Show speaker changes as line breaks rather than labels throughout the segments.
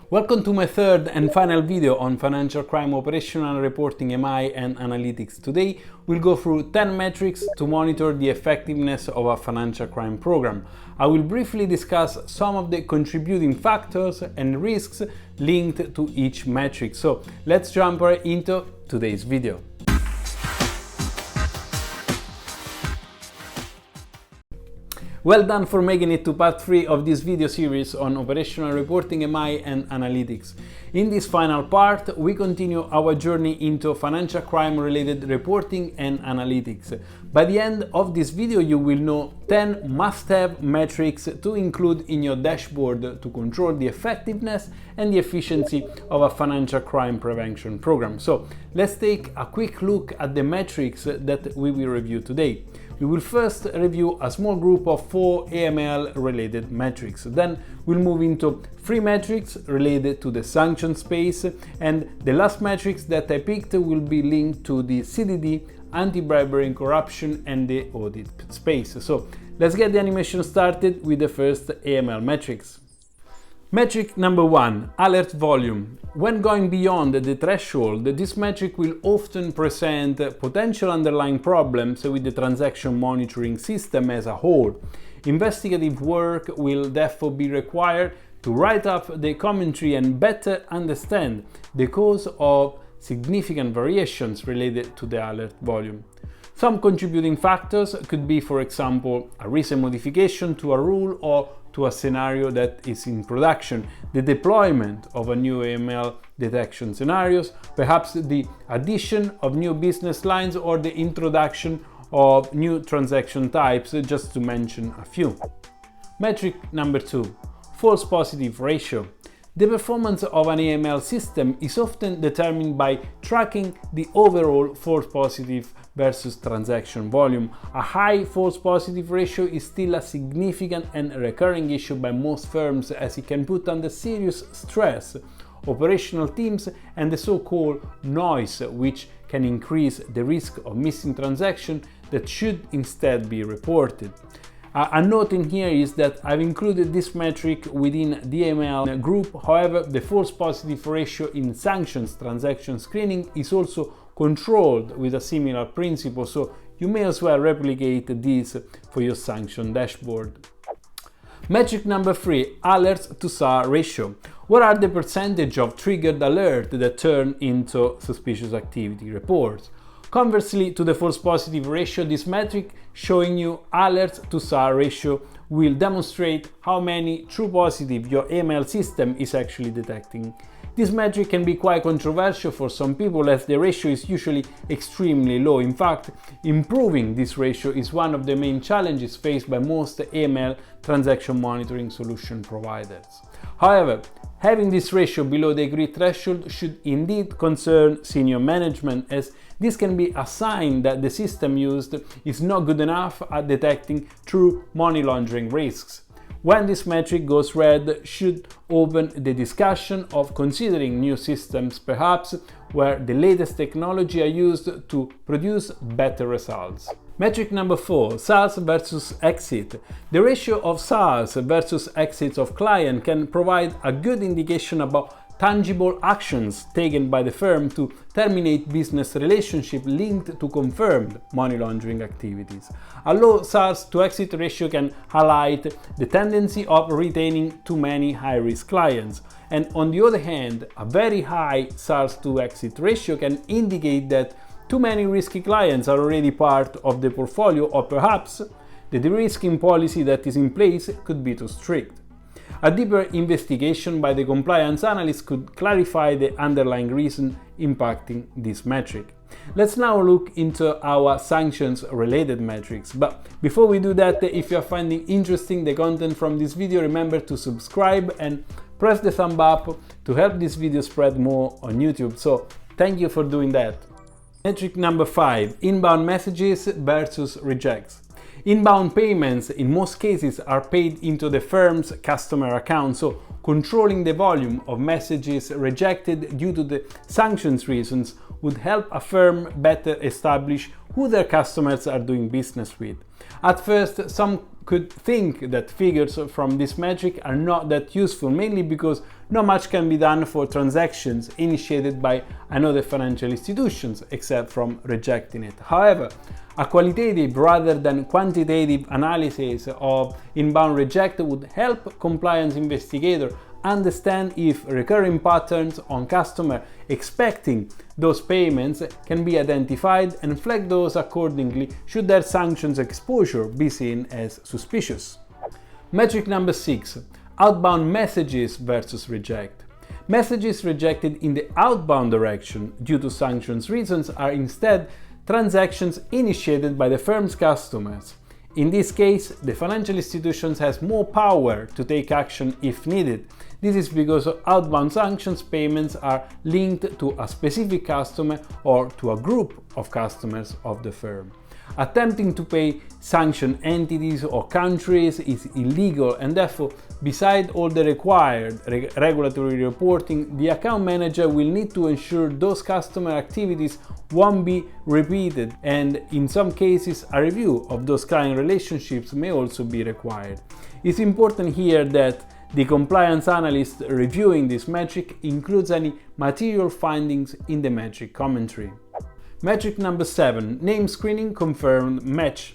Welcome to my third and final video on financial crime operational reporting, MI and analytics. Today we'll go through 10 metrics to monitor the effectiveness of a financial crime program. I will briefly discuss some of the contributing factors and risks linked to each metric. So let's jump right into today's video. Well done for making it to part 3 of this video series on operational reporting, MI and analytics. In this final part, we continue our journey into financial crime related reporting and analytics. By the end of this video, you will know 10 must-have metrics to include in your dashboard to control the effectiveness and the efficiency of a financial crime prevention program. So let's take a quick look at the metrics that we will review today. We will first review a small group of 4 AML related metrics. Then we'll move into 3 metrics related to the sanction space, and the last metrics that I picked will be linked to the CDD, anti-bribery and corruption, and the audit space. So let's get the animation started with the first AML metrics. Metric number 1, alert volume. When going beyond the threshold, this metric will often present potential underlying problems with the transaction monitoring system as a whole. Investigative work will therefore be required to write up the commentary and better understand the cause of significant variations related to the alert volume. Some contributing factors could be, for example, a recent modification to a rule or to a scenario that is in production, the deployment of a new AML detection scenarios, perhaps the addition of new business lines or the introduction of new transaction types, just to mention a few. Metric number 2, false positive ratio. The performance of an AML system is often determined by tracking the overall false positive versus transaction volume. A high false positive ratio is still a significant and recurring issue by most firms, as it can put under serious stress operational teams and the so-called noise, which can increase the risk of missing transactions that should instead be reported. A note in here is that I've included this metric within the AML group. However, the false positive ratio in sanctions transaction screening is also controlled with a similar principle, so you may as well replicate this for your sanction dashboard. Metric number 3, alerts to SAR ratio. What are the percentage of triggered alert that turn into suspicious activity reports? Conversely to the false positive ratio, this metric showing you alerts to SAR ratio will demonstrate how many true positive your AML system is actually detecting. This metric can be quite controversial for some people, as the ratio is usually extremely low. In fact, improving this ratio is one of the main challenges faced by most AML transaction monitoring solution providers. However, having this ratio below the agreed threshold should indeed concern senior management, as this can be a sign that the system used is not good enough at detecting true money laundering risks. When this metric goes red, should open the discussion of considering new systems, perhaps where the latest technology are used to produce better results. Metric number 4, SARs versus exit. The ratio of SARs versus exits of client can provide a good indication about tangible actions taken by the firm to terminate business relationship linked to confirmed money laundering activities. A low SARs to exit ratio can highlight the tendency of retaining too many high-risk clients. And on the other hand, a very high SARs to exit ratio can indicate that too many risky clients are already part of the portfolio, or perhaps the de-risking policy that is in place could be too strict. A deeper investigation by the compliance analyst could clarify the underlying reason impacting this metric. Let's now look into our sanctions-related metrics. But before we do that, if you are finding interesting the content from this video, remember to subscribe and press the thumb up to help this video spread more on YouTube. So thank you for doing that. Metric number 5, inbound messages versus rejects. Inbound payments in most cases are paid into the firm's customer account, so controlling the volume of messages rejected due to the sanctions reasons would help a firm better establish who their customers are doing business with. At first, some could think that figures from this metric are not that useful, mainly because not much can be done for transactions initiated by another financial institution, except from rejecting it. However, a qualitative rather than quantitative analysis of inbound reject would help compliance investigators understand if recurring patterns on customer expecting those payments can be identified and flag those accordingly should their sanctions exposure be seen as suspicious. Metric number 6. Outbound messages versus reject. Messages rejected in the outbound direction due to sanctions reasons are instead transactions initiated by the firm's customers. In this case, the financial institutions has more power to take action if needed. This is because outbound sanctions payments are linked to a specific customer or to a group of customers of the firm. Attempting to pay sanctioned entities or countries is illegal, and therefore, beside all the required regulatory reporting, the account manager will need to ensure those customer activities won't be repeated, and in some cases a review of those client relationships may also be required. It's important here that the compliance analyst reviewing this metric includes any material findings in the metric commentary. Metric number 7. Name screening confirmed match.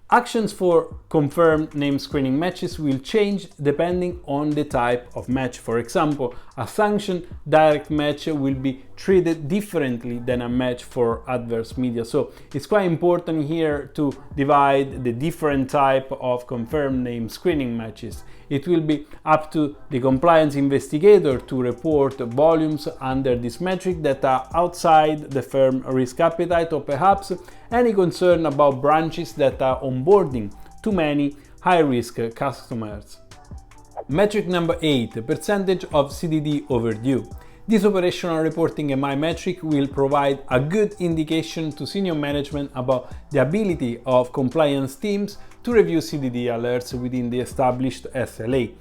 Actions for confirmed name screening matches will change depending on the type of match. For example, a sanctioned direct match will be treated differently than a match for adverse media. So it's quite important here to divide the different type of confirmed name screening matches. It will be up to the compliance investigator to report volumes under this metric that are outside the firm risk appetite, or perhaps any concern about branches that are onboarding too many high-risk customers. Metric number 8. Percentage of CDD overdue. This operational reporting MI metric will provide a good indication to senior management about the ability of compliance teams to review CDD alerts within the established SLA.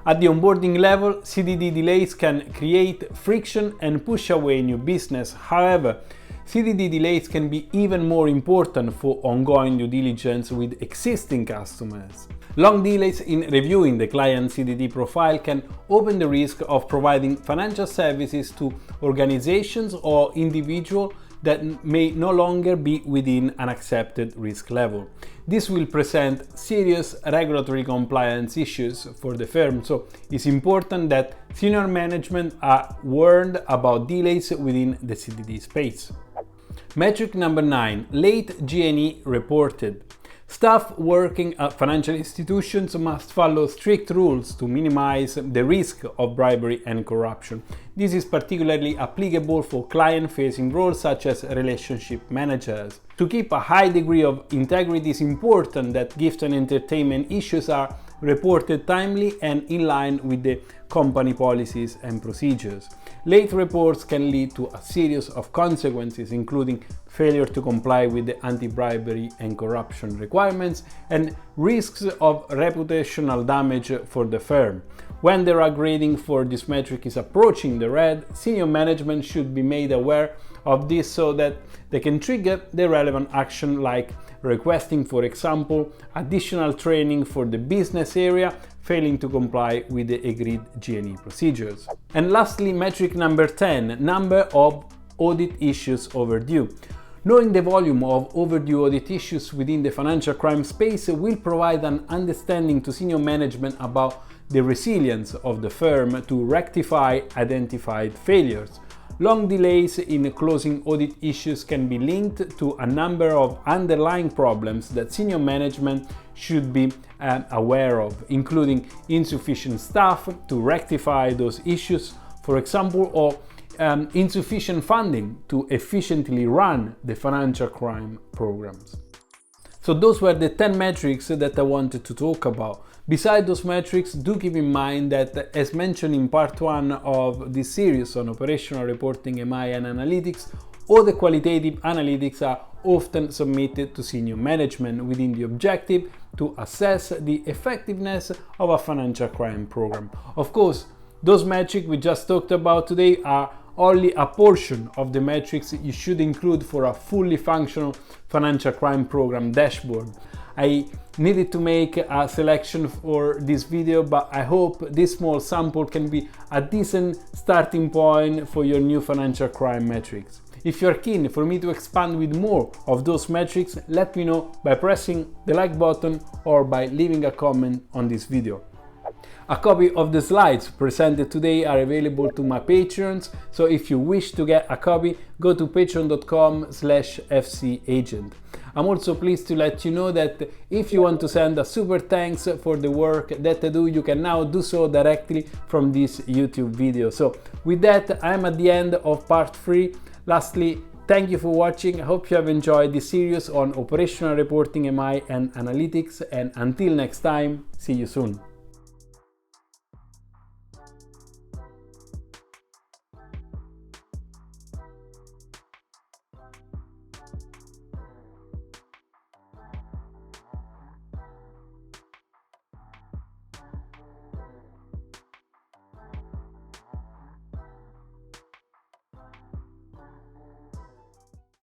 At the onboarding level, CDD delays can create friction and push away new business. However, CDD delays can be even more important for ongoing due diligence with existing customers. Long delays in reviewing the client CDD profile can open the risk of providing financial services to organizations or individuals that may no longer be within an accepted risk level. This will present serious regulatory compliance issues for the firm, so it's important that senior management are warned about delays within the CDD space. Metric number 9. Late G&E reported. Staff working at financial institutions must follow strict rules to minimize the risk of bribery and corruption. This is particularly applicable for client-facing roles such as relationship managers. To keep a high degree of integrity, it is important that gift and entertainment issues are reported timely and in line with the company policies and procedures. Late reports can lead to a series of consequences, including failure to comply with the anti-bribery and corruption requirements and risks of reputational damage for the firm. When the RAG rating for this metric is approaching the red, senior management should be made aware of this so that they can trigger the relevant action, like requesting, for example, additional training for the business area, failing to comply with the agreed G&E procedures. And lastly, metric number 10, number of audit issues overdue. Knowing the volume of overdue audit issues within the financial crime space will provide an understanding to senior management about the resilience of the firm to rectify identified failures. Long delays in closing audit issues can be linked to a number of underlying problems that senior management should be aware of, including insufficient staff to rectify those issues, for example, or insufficient funding to efficiently run the financial crime programs. So those were the 10 metrics that I wanted to talk about. Besides those metrics, do keep in mind that, as mentioned in part 1 of this series on operational reporting, MI and analytics, all the qualitative analytics are often submitted to senior management within the objective to assess the effectiveness of a financial crime program. Of course, those metrics we just talked about today are only a portion of the metrics you should include for a fully functional financial crime program dashboard. I needed to make a selection for this video, but I hope this small sample can be a decent starting point for your new financial crime metrics. If you're keen for me to expand with more of those metrics, let me know by pressing the like button or by leaving a comment on this video. A copy of the slides presented today are available to my patrons, so if you wish to get a copy, go to patreon.com/fcagent. I'm also pleased to let you know that if you want to send a super thanks for the work that I do, you can now do so directly from this YouTube video. So with that, I'm at the end of part 3. Lastly, thank you for watching. I hope you have enjoyed this series on operational reporting, MI and analytics, and until next time, see you soon.